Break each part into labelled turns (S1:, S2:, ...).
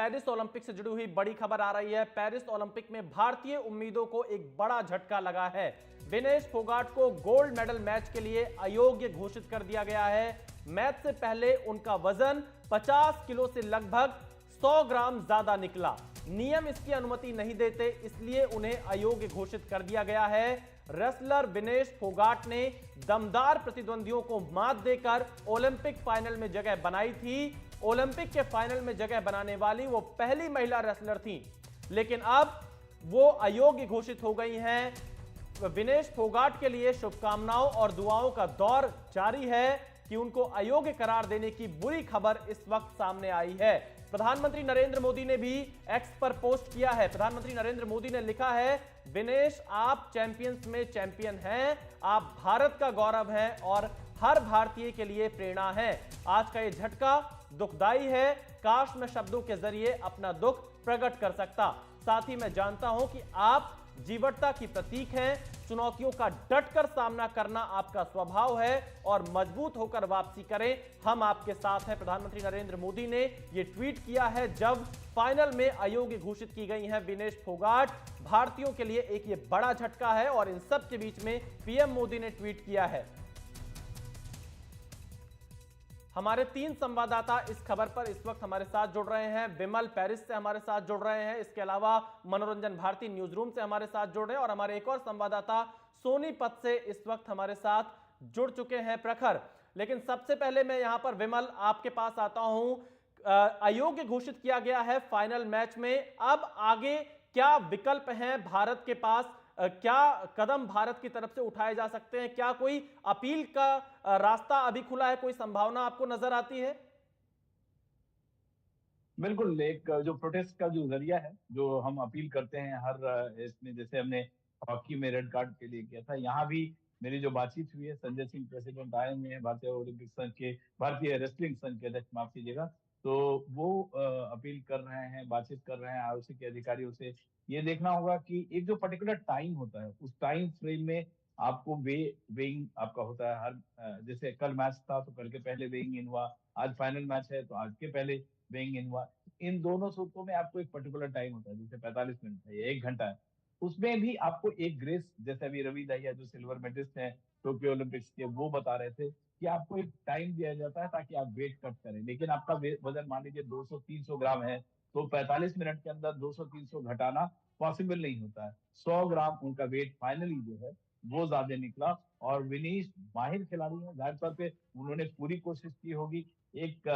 S1: Paris Olympic से जुड़ी हुई बड़ी खबर आ रही है। पेरिस ओलंपिक में भारतीय उम्मीदों को एक बड़ा झटका लगा है। विनेश फोगाट को गोल्ड मेडल मैच के लिए अयोग्य घोषित कर दिया गया है। मैच से पहले उनका वजन 50 किलो से लगभग 100 ग्राम ज्यादा निकला। नियम इसकी अनुमति नहीं देते, इसलिए उन्हें अयोग्य घोषित कर दिया गया है। रेसलर विनेश फोगाट ने दमदार प्रतिद्वंदियों को मात देकर ओलंपिक फाइनल में जगह बनाई थी। ओलंपिक के फाइनल में जगह बनाने वाली वो पहली महिला रेसलर थी, लेकिन अब वो अयोग्य घोषित हो गई हैं। विनेश फोगाट के लिए शुभकामनाओं और दुआओं का दौर जारी है कि उनको अयोग्य करार देने की बुरी खबर इस वक्त सामने आई है। प्रधानमंत्री नरेंद्र मोदी ने भी एक्स पर पोस्ट किया है। प्रधानमंत्री नरेंद्र मोदी ने लिखा है, विनेश आप चैंपियंस में चैंपियन हैं, आप भारत का गौरव हैं और हर भारतीय के लिए प्रेरणा है। आज का ये झटका दुखदाई है। काश मैं शब्दों के जरिए अपना दुख प्रकट कर सकता। साथ ही मैं जानता हूं कि आप जीवटता की प्रतीक हैं। चुनौतियों का डटकर सामना करना आपका स्वभाव है और मजबूत होकर वापसी करें, हम आपके साथ हैं। प्रधानमंत्री नरेंद्र मोदी ने यह ट्वीट किया है जब फाइनल में अयोग्य घोषित की गई हैं विनेश फोगाट। भारतीयों के लिए एक ये बड़ा झटका है और इन सब के बीच में पीएम मोदी ने ट्वीट किया है। हमारे 3 संवाददाता इस खबर पर इस वक्त हमारे साथ जुड़ रहे हैं। विमल पेरिस से हमारे साथ जुड़ रहे हैं, इसके अलावा मनोरंजन भारती न्यूज रूम से हमारे साथ जुड़ रहे हैं और हमारे एक और संवाददाता सोनीपत से इस वक्त हमारे साथ जुड़ चुके हैं, प्रखर। लेकिन सबसे पहले मैं यहां पर विमल आपके पास आता हूं। अयोग्य घोषित किया गया है फाइनल मैच में, अब आगे क्या विकल्प हैं भारत के पास? क्या कदम भारत की तरफ से उठाए जा सकते हैं? क्या कोई अपील का रास्ता अभी खुला है? कोई संभावना आपको नजर आती है?
S2: बिल्कुल। एक जो प्रोटेस्ट का जो जरिया है, जो हम अपील करते हैं हर इसमें, जैसे हमने हॉकी में रेड कार्ड के लिए किया था, यहाँ भी मेरी जो बातचीत हुई है, संजय सिंह प्रेसिडेंट आए हुए हैं भारतीय ओलंपिक संघ के, भारतीय रेसलिंग संघ के अध्यक्ष, माफ कीजिएगा, तो वो अपील कर रहे हैं, बातचीत कर रहे हैं आईओसी के अधिकारियों से। ये देखना होगा कि एक जो पर्टिकुलर टाइम होता है, उस टाइम फ्रेम में आपको वेइंग आपका होता है। हर जैसे कल मैच था तो कल के पहले वेइंग इन हुआ, आज फाइनल मैच है तो आज के पहले वेइंग इन हुआ। इन दोनों सूत्रों में आपको एक पर्टिकुलर टाइम होता है, जैसे 45 मिनट है या 1 घंटा है। उसमें भी आपको एक ग्रेस, जैसे अभी रवि दहिया जो सिल्वर मेडलिस्ट हैं टोक्यो ओलंपिक्स के, वो बता रहे थे कि आपको एक टाइम दिया जाता है ताकि आप वेट कट करें। लेकिन आपका वजन मान लीजिए 200-300 ग्राम है, तो 45 मिनट के अंदर 200-300 घटाना पॉसिबल नहीं होता है। 100 ग्राम उनका वेट फाइनली जो है वो ज्यादा निकला। और विनीश माहिर खिलाड़ी है, जाहिर तौर पे उन्होंने पूरी कोशिश की होगी। एक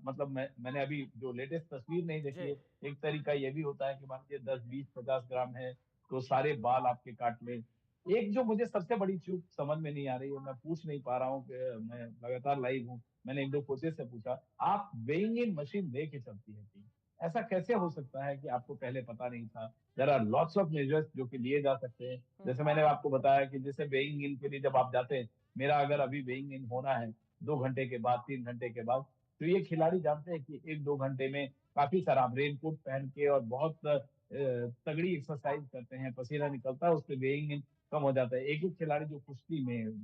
S2: मतलब मैंने अभी जो लेटेस्ट तस्वीर नहीं देखी
S1: जी।
S2: है। एक तरीका ये भी होता है कि मान लीजिए 10-20-50 ग्राम है तो सारे बाल आपके काट ले। एक जो मुझे सबसे बड़ी चूक समझ में नहीं आ रही है, मैं पूछ नहीं पा रहा हूँ कि मैं लगातार लाइव हूँ, मैंने 1-2 कोचेस से पूछा, आप वेइंग इन मशीन लेके चलती है टीम, ऐसा कैसे हो सकता है कि आपको पहले पता नहीं था? There are lots of measures जो कि लिए जा सकते हैं। जैसे मैंने आपको बताया कि जैसे वेइंग इन के लिए जब आप जाते हैं, मेरा अगर अभी वेइंग इन होना है 2 घंटे के बाद, 3 घंटे के बाद, तो ये खिलाड़ी जानते हैं कि 1-2 घंटे में काफी सारा आप रेनकोट पहन के और बहुत तगड़ी एक्सरसाइज करते हैं, पसीना निकलता है, उससे वेइंग इन कम हो जाता है। एक एक खिलाड़ी जो कुश्ती में,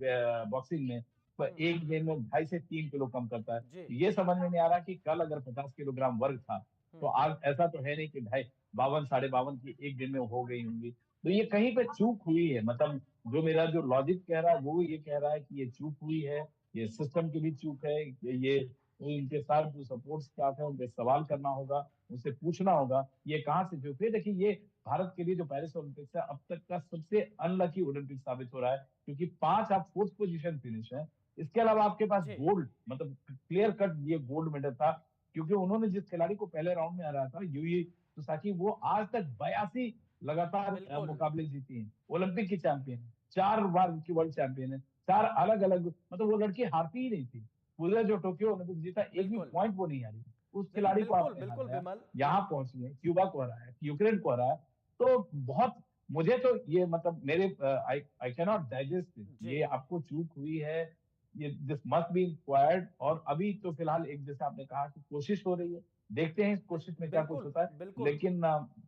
S2: बॉक्सिंग में, पर एक दिन में 2.5 से 3 किलो कम करता है।
S1: जी।
S2: ये समझ में नहीं आ रहा कि कल अगर 50 किलोग्राम वर्ग था, तो आज ऐसा तो है नहीं कि 52, 52.5 की एक दिन में हो गई होंगी। तो ये कहीं पे चूक हुई है। मतलब जो मेरा जो लॉजिक कह रहा है वो ये कह रहा है कि ये चूक हुई है, ये सिस्टम की भी चूक है। ये इनके साथ जो सपोर्ट स्टाफ है उनसे सवाल करना होगा, उनसे पूछना होगा ये कहाँ से चूक हुई। देखिए, ये भारत के लिए जो पेरिस ओलंपिक्स है अब तक का सबसे अनलकी ओलंपिक साबित हो रहा है, क्योंकि 5 आप फोर्थ पोजीशन फिनिश है। इसके अलावा आपके पास
S1: जी।
S2: गोल्ड, मतलब क्लियर कट ये गोल्ड मेडल था, क्योंकि उन्होंने जिस खिलाड़ी को पहले राउंड में हराया था, यूई सुसाकी, वो आज तक 82 लगातार
S1: बिल्कुल।
S2: मुकाबले जीती हैं, ओलंपिक की चैंपियन है, 4 बार की वर्ल्ड चैंपियन है, 4 अलग अलग, मतलब वो लड़की हारती ही नहीं थी। पूरे जो टोक्यो ओलंपिक जीता, एक भी
S1: बिल्कुल।
S2: पॉइंट वो नहीं हारी। उस
S1: देखिए,
S2: खिलाड़ी को
S1: बिल्कुल
S2: आपने
S1: बिल्कुल
S2: हराया,
S1: विमल।
S2: यहाँ पहुंची है, क्यूबा को हराया, यूक्रेन को हराया। तो बहुत, मुझे तो ये मतलब मेरे I can not digest it.
S1: जी।
S2: ये आपको चूक हुई है, ये दिस मस्ट बी इंक्वायर्ड। और अभी तो फिलहाल एक, जैसे आपने कहा कि कोशिश हो रही है, देखते हैं इस कोशिश में क्या कुछ
S1: बिल्कुल
S2: होता है।
S1: बिल्कुल।
S2: लेकिन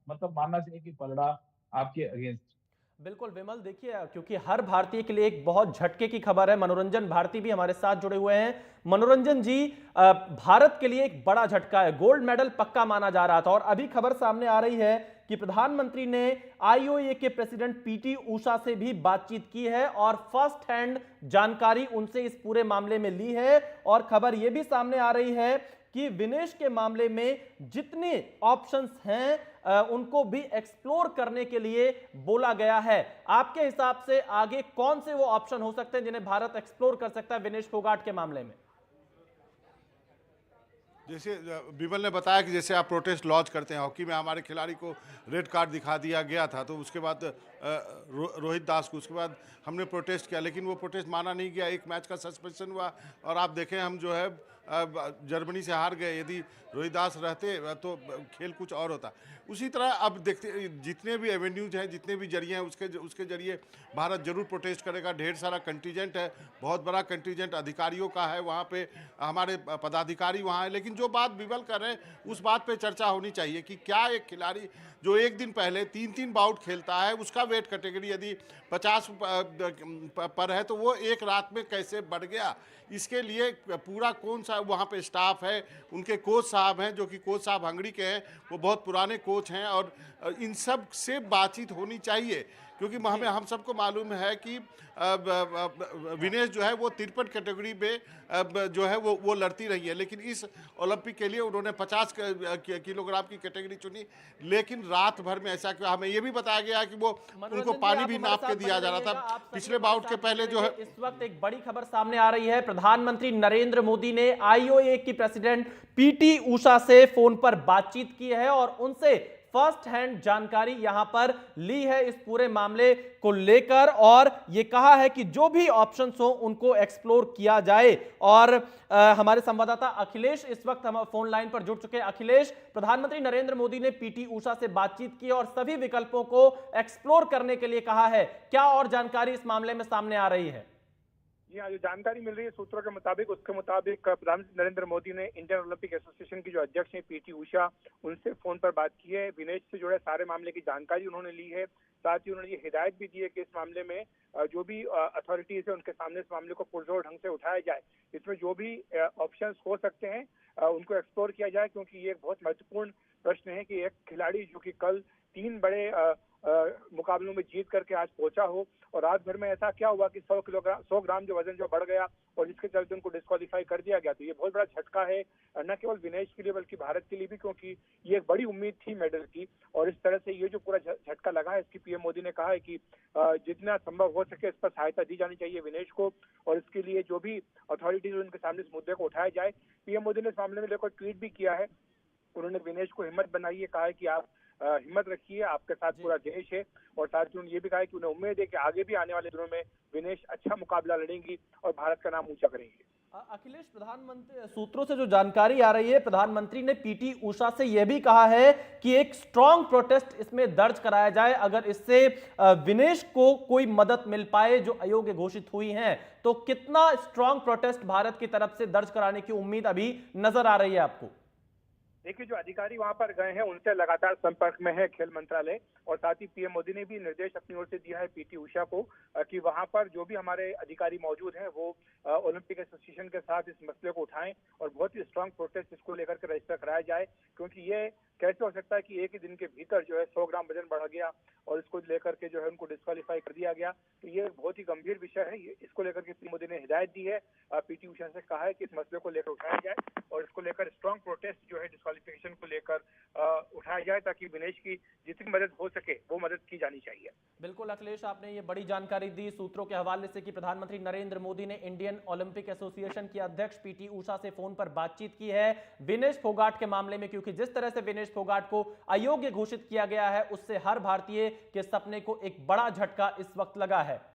S2: मतलब मानना चाहिए कि पलड़ा आपके अगेंस्ट।
S1: बिल्कुल विमल, देखिए क्योंकि हर भारतीय के लिए एक बहुत झटके की खबर है। मनोरंजन भारती भी हमारे साथ जुड़े हुए हैं। मनोरंजन जी, भारत के लिए एक बड़ा झटका है, गोल्ड मेडल पक्का माना जा रहा था और अभी खबर सामने आ रही है कि प्रधानमंत्री ने आईओए के प्रेसिडेंट पीटी ऊषा से भी बातचीत की है और फर्स्ट हैंड जानकारी उनसे इस पूरे मामले में ली है। और खबर यह भी सामने आ रही है कि विनेश के मामले में जितने ऑप्शंस हैं उनको भी एक्सप्लोर करने के लिए बोला गया है। आपके हिसाब से आगे कौन से वो ऑप्शन हो सकते हैं जिन्हें भारत एक्सप्लोर कर सकता है विनेश फोगाट के मामले में?
S3: जैसे विमल ने बताया कि जैसे आप प्रोटेस्ट लॉन्च करते हैं, हॉकी में हमारे खिलाड़ी को रेड कार्ड दिखा दिया गया था, तो उसके बाद रोहित दास को, उसके बाद हमने प्रोटेस्ट किया, लेकिन वो प्रोटेस्ट माना नहीं गया, एक मैच का सस्पेंशन हुआ। और आप देखें हम जो है जर्मनी से हार गए। यदि रोहित दास रहते तो खेल कुछ और होता। उसी तरह अब देखते जितने भी एवेन्यूज हैं, जितने भी जरिए हैं, उसके जरिए भारत जरूर प्रोटेस्ट करेगा। ढेर सारा कंटीजेंट है, बहुत बड़ा कंटीजेंट अधिकारियों का है वहाँ पे, हमारे पदाधिकारी वहाँ है। लेकिन जो बात विमल कर रहे हैं उस बात पे चर्चा होनी चाहिए कि क्या एक खिलाड़ी जो एक दिन पहले 3-3 बाउट खेलता है, उसका वेट कैटेगरी यदि 50 पर है तो वो एक रात में कैसे बढ़ गया। इसके लिए पूरा कौन सा वहाँ पे स्टाफ है, उनके कोच साहब हैं जो कि कोच साहब हंगरी के हैं, वो बहुत पुराने कोच हैं, और इन सब से बातचीत होनी चाहिए। क्योंकि हमें हम सबको मालूम है कि विनेश जो है वो 53 कैटेगरी में जो है वो लड़ती रही है, लेकिन इस ओलंपिक के लिए उन्होंने 50 किलोग्राम की कैटेगरी चुनी। लेकिन रात भर में ऐसा क्यों, हमें ये भी बताया गया कि वो उनको पानी भी नाप के दिया जा रहा था पिछले बाउट के पहले जो है।
S1: इस वक्त एक बड़ी खबर सामने आ रही है। प्रधानमंत्री नरेंद्र मोदी ने आईओए की प्रेसिडेंट पीटी ऊषा से फोन पर बातचीत की है और उनसे फर्स्ट हैंड जानकारी यहां पर ली है इस पूरे मामले को लेकर, और यह कहा है कि जो भी ऑप्शंस हो उनको एक्सप्लोर किया जाए। और हमारे संवाददाता अखिलेश इस वक्त हम फोन लाइन पर जुड़ चुके हैं। अखिलेश, प्रधानमंत्री नरेंद्र मोदी ने पीटी ऊषा से बातचीत की और सभी विकल्पों को एक्सप्लोर करने के लिए कहा है, क्या और जानकारी इस मामले में सामने आ रही है?
S4: जी हाँ, जो जानकारी मिल रही है सूत्रों के मुताबिक, उसके मुताबिक प्रधानमंत्री नरेंद्र मोदी ने इंडियन ओलंपिक एसोसिएशन की जो अध्यक्ष हैं पीटी ऊषा, उनसे फोन पर बात की है। विनेश से जुड़े सारे मामले की जानकारी उन्होंने ली है। साथ ही उन्होंने ये हिदायत भी दी है कि इस मामले में जो भी अथॉरिटीज है उनके सामने इस मामले को पुरजोर ढंग से उठाया जाए। इसमें जो भी ऑप्शंस हो सकते हैं उनको एक्सप्लोर किया जाए, क्योंकि ये एक बहुत महत्वपूर्ण प्रश्न है कि एक खिलाड़ी जो कि कल 3 बड़े मुकाबलों में जीत करके आज पहुंचा हो और रात भर में ऐसा क्या हुआ कि 100 ग्राम जो वजन जो बढ़ गया और जिसके चलते उनको डिस्क्वालीफाई कर दिया गया। तो ये बहुत बड़ा झटका है न केवल विनेश के लिए बल्कि भारत के लिए भी, क्योंकि ये एक बड़ी उम्मीद थी मेडल की। और इस तरह से ये जो पूरा झटका लगा है, इसकी पीएम मोदी ने कहा है कि जितना संभव हो सके इस पर सहायता दी जानी चाहिए विनेश को, और इसके लिए जो भी अथॉरिटीज उनके सामने इस मुद्दे को उठाया जाए। पीएम मोदी ने इस मामले में लेकर ट्वीट भी किया है। उन्होंने विनेश को हिम्मत बनाई है, कहा है कि आप हिम्मत रखिए, आपके साथ पूरा देश है। और साथ ही उन्होंने ये भी कहा है कि उन्हें उम्मीद है कि आगे भी आने वाले दिनों में विनेश अच्छा मुकाबला लड़ेंगी और भारत का नाम ऊंचा करेंगे।
S1: अखिलेश, प्रधानमंत्री सूत्रों से जो जानकारी आ रही है, प्रधानमंत्री ने पीटी ऊषा से यह भी कहा है कि एक स्ट्रांग प्रोटेस्ट इसमें दर्ज कराया जाए, अगर इससे विनेश को कोई मदद मिल पाए जो अयोग्य घोषित हुई हैं। तो कितना स्ट्रांग प्रोटेस्ट भारत की तरफ से दर्ज कराने की उम्मीद अभी नजर आ रही है आपको?
S4: देखिए, जो अधिकारी वहां पर गए हैं उनसे लगातार संपर्क में है खेल मंत्रालय, और साथ ही पीएम मोदी ने भी निर्देश अपनी ओर से दिया है पीटी ऊषा को कि वहां पर जो भी हमारे अधिकारी मौजूद हैं वो ओलंपिक एसोसिएशन के साथ इस मसले को उठाएं और बहुत ही स्ट्रांग प्रोटेस्ट इसको लेकर के रजिस्टर कराया जाए। क्योंकि ये कैसे हो सकता है कि एक ही दिन के भीतर जो है 100 ग्राम वजन बढ़ गया और इसको लेकर के जो है उनको डिस्क्वालीफाई कर दिया गया। तो ये बहुत ही गंभीर विषय है। इसको लेकर के पीएम मोदी ने हिदायत दी है, पीटी ऊषा से कहा है कि इस मसले को लेकर उठाया जाए और इसको लेकर स्ट्रांग प्रोटेस्ट जो है डिस्क्वालिफिकेशन को लेकर उठाया जाए, ताकि विनेश की जितनी मदद हो सके वो मदद की जानी चाहिए।
S1: बिल्कुल अखिलेश, आपने ये बड़ी जानकारी दी सूत्रों के हवाले से कि प्रधानमंत्री नरेंद्र मोदी ने इंडियन ओलंपिक एसोसिएशन की अध्यक्ष पीटी ऊषा से फोन पर बातचीत की है विनेश फोगाट के मामले में, क्योंकि जिस तरह से विनेश फोगाट को अयोग्य घोषित किया गया है उससे हर भारतीय के सपने को एक बड़ा झटका इस वक्त लगा है।